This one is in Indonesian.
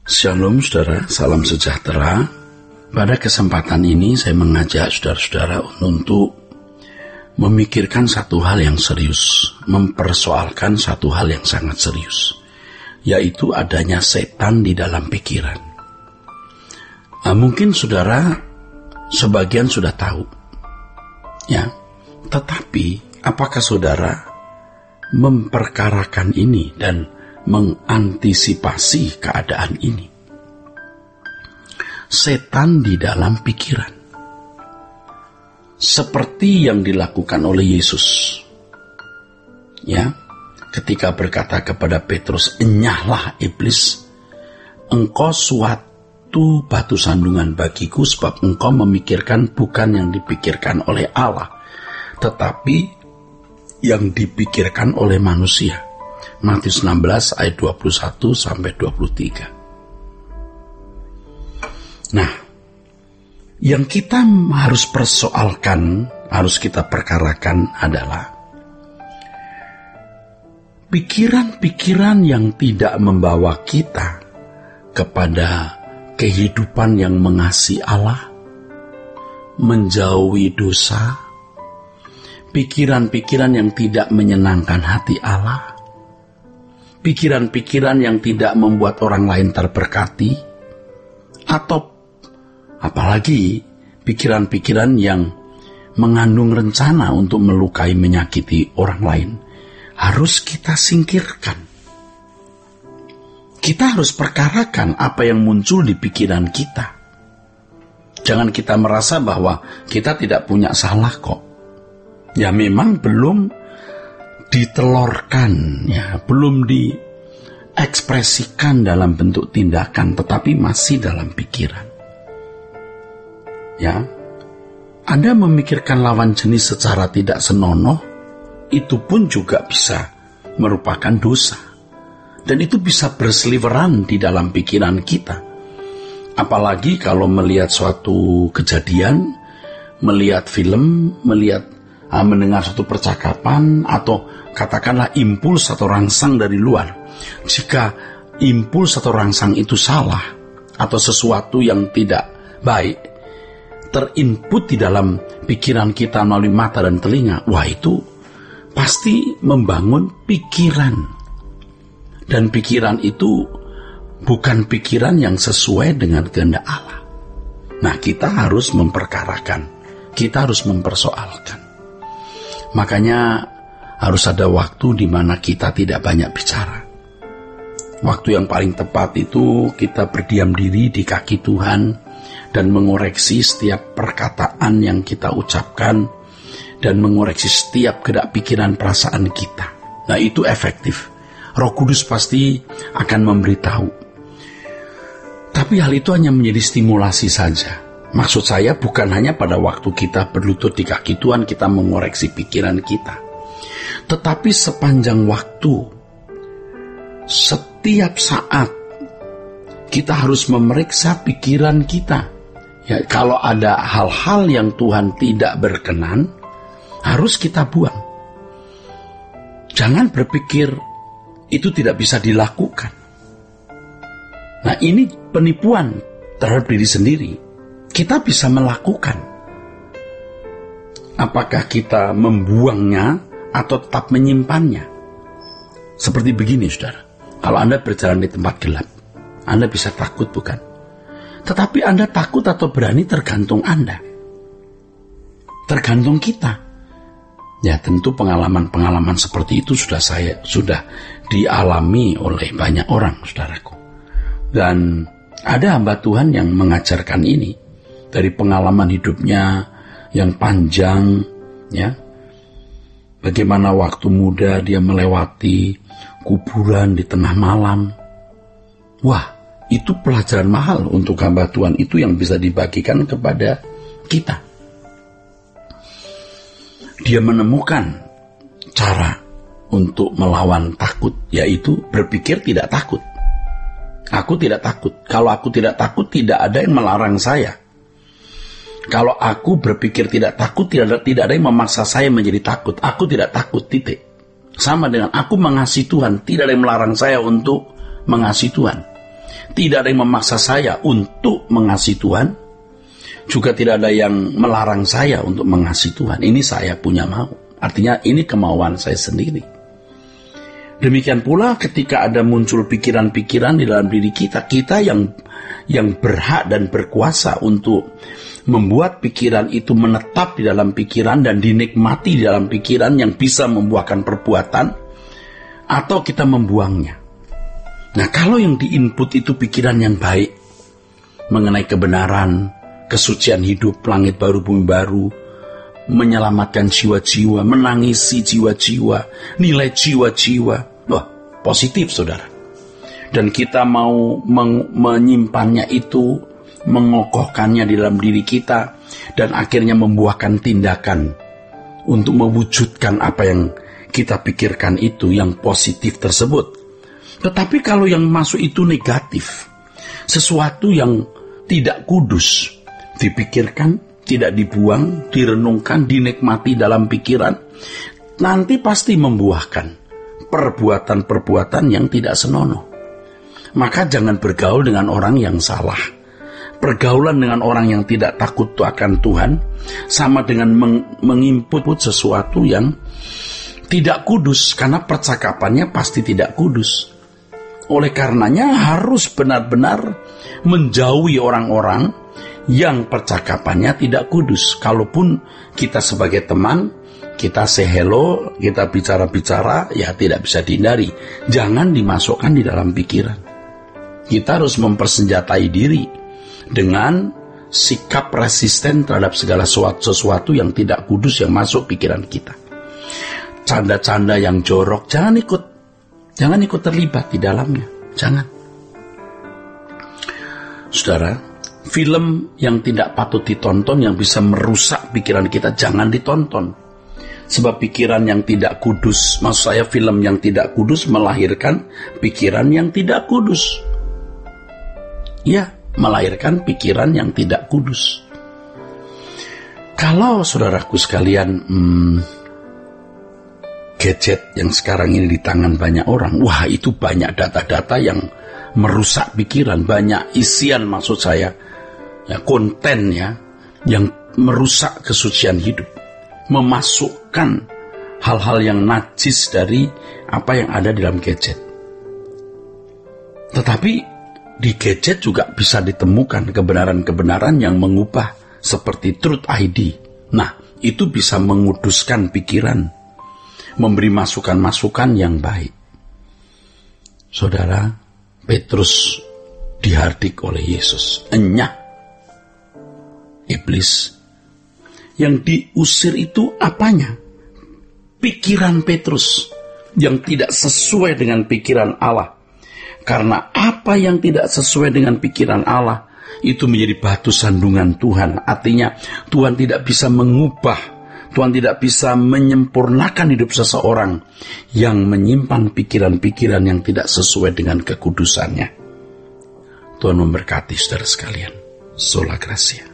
Shalom saudara, salam sejahtera. Pada kesempatan ini saya mengajak saudara-saudara untuk memikirkan satu hal yang serius, mempersoalkan satu hal yang sangat serius, yaitu adanya setan di dalam pikiran. Mungkin saudara sebagian sudah tahu, ya. Tetapi apakah saudara memperkarakan ini dan mengantisipasi keadaan ini? Setan di dalam pikiran, seperti yang dilakukan oleh Yesus, ya, ketika berkata kepada Petrus, "Enyahlah iblis, engkau suatu batu sandungan bagiku, sebab engkau memikirkan bukan yang dipikirkan oleh Allah, tetapi yang dipikirkan oleh manusia." Matius 16 ayat 21 sampai 23. Nah, yang kita harus persoalkan, harus kita perkarakan adalah pikiran-pikiran yang tidak membawa kita kepada kehidupan yang mengasihi Allah, menjauhi dosa, pikiran-pikiran yang tidak menyenangkan hati Allah, pikiran-pikiran yang tidak membuat orang lain terberkati, atau apalagi pikiran-pikiran yang mengandung rencana untuk melukai, menyakiti orang lain, harus kita singkirkan. Kita harus perkarakan apa yang muncul di pikiran kita. Jangan kita merasa bahwa kita tidak punya salah kok. Ya memang belum ditelorkan, ya, belum diekspresikan dalam bentuk tindakan, tetapi masih dalam pikiran. Ya, Anda memikirkan lawan jenis secara tidak senonoh, itu pun juga bisa merupakan dosa, dan itu bisa berseliweran di dalam pikiran kita. Apalagi kalau melihat suatu kejadian, melihat film, mendengar suatu percakapan, atau katakanlah impuls atau rangsang dari luar. Jika impuls atau rangsang itu salah, atau sesuatu yang tidak baik terinput di dalam pikiran kita melalui mata dan telinga, wah, itu pasti membangun pikiran. Dan pikiran itu bukan pikiran yang sesuai dengan kehendak Allah. Nah, kita harus memperkarakan, kita harus mempersoalkan. Makanya harus ada waktu di mana kita tidak banyak bicara. Waktu yang paling tepat itu kita berdiam diri di kaki Tuhan dan mengoreksi setiap perkataan yang kita ucapkan dan mengoreksi setiap gerak pikiran perasaan kita. Nah, itu efektif. Roh Kudus pasti akan memberitahu. Tapi hal itu hanya menjadi stimulasi saja. Maksud saya bukan hanya pada waktu kita berlutut di kaki Tuhan kita mengoreksi pikiran kita, tetapi sepanjang waktu, setiap saat kita harus memeriksa pikiran kita. Ya, kalau ada hal-hal yang Tuhan tidak berkenan, harus kita buang. Jangan berpikir itu tidak bisa dilakukan. Nah, ini penipuan terhadap diri sendiri. Kita bisa melakukan. Apakah kita membuangnya atau tetap menyimpannya? Seperti begini, saudara. Kalau Anda berjalan di tempat gelap, Anda bisa takut, bukan? Tetapi Anda takut atau berani tergantung Anda. Tergantung kita. Ya, tentu pengalaman-pengalaman seperti itu sudah dialami oleh banyak orang, saudaraku. Dan ada hamba Tuhan yang mengajarkan ini dari pengalaman hidupnya yang panjang, ya. Bagaimana waktu muda dia melewati kuburan di tengah malam. Wah, itu pelajaran mahal untuk hamba Tuhan itu yang bisa dibagikan kepada kita. Dia menemukan cara untuk melawan takut, yaitu berpikir tidak takut. Aku tidak takut. Kalau aku tidak takut, tidak ada yang melarang saya. Kalau aku berpikir tidak takut, tidak ada yang memaksa saya menjadi takut. Aku tidak takut, titik. Sama dengan aku mengasihi Tuhan, tidak ada yang melarang saya untuk mengasihi Tuhan. Tidak ada yang memaksa saya untuk mengasihi Tuhan. Juga tidak ada yang melarang saya untuk mengasihi Tuhan. Ini saya punya mau. Artinya ini kemauan saya sendiri. Demikian pula ketika ada muncul pikiran-pikiran di dalam diri kita, kita yang berhak dan berkuasa untuk membuat pikiran itu menetap di dalam pikiran dan dinikmati di dalam pikiran yang bisa membuahkan perbuatan, atau kita membuangnya. Nah, kalau yang diinput itu pikiran yang baik mengenai kebenaran, kesucian hidup, langit baru, bumi baru, menyelamatkan jiwa-jiwa, menangisi jiwa-jiwa, nilai jiwa-jiwa. Wah, positif saudara. Dan kita mau menyimpannya itu, mengokohkannya di dalam diri kita, dan akhirnya membuahkan tindakan untuk mewujudkan apa yang kita pikirkan itu, yang positif tersebut. Tetapi kalau yang masuk itu negatif, sesuatu yang tidak kudus, dipikirkan, tidak dibuang, direnungkan, dinikmati dalam pikiran, nanti pasti membuahkan perbuatan-perbuatan yang tidak senonoh. Maka jangan bergaul dengan orang yang salah. Pergaulan dengan orang yang tidak takut akan Tuhan sama dengan menginput sesuatu yang tidak kudus, karena percakapannya pasti tidak kudus. Oleh karenanya harus benar-benar menjauhi orang-orang yang percakapannya tidak kudus. Kalaupun kita sebagai teman, kita say hello, kita bicara-bicara, ya tidak bisa dihindari. Jangan dimasukkan di dalam pikiran. Kita harus mempersenjatai diri dengan sikap resisten terhadap segala sesuatu yang tidak kudus yang masuk pikiran kita. Canda-canda yang jorok, jangan ikut terlibat di dalamnya. Jangan. Saudara, film yang tidak patut ditonton, yang bisa merusak pikiran kita, jangan ditonton. Sebab pikiran yang tidak kudus, maksud saya film yang tidak kudus melahirkan pikiran yang tidak kudus. Ya, melahirkan pikiran yang tidak kudus. Kalau saudaraku sekalian, gadget yang sekarang ini di tangan banyak orang, wah itu banyak data-data yang merusak pikiran, banyak isian maksud saya, ya konten ya, yang merusak kesucian hidup, memasukkan hal-hal yang najis dari apa yang ada di dalam gadget. Tetapi di gadget juga bisa ditemukan kebenaran-kebenaran yang mengubah, seperti Truth ID. Nah, itu bisa menguduskan pikiran, memberi masukan-masukan yang baik. Saudara, Petrus dihardik oleh Yesus. Enyah iblis. Yang diusir itu apanya? Pikiran Petrus yang tidak sesuai dengan pikiran Allah. Karena apa yang tidak sesuai dengan pikiran Allah itu menjadi batu sandungan Tuhan. Artinya Tuhan tidak bisa mengubah, Tuhan tidak bisa menyempurnakan hidup seseorang yang menyimpan pikiran-pikiran yang tidak sesuai dengan kekudusannya. Tuhan memberkati saudara sekalian. Sola Gracia.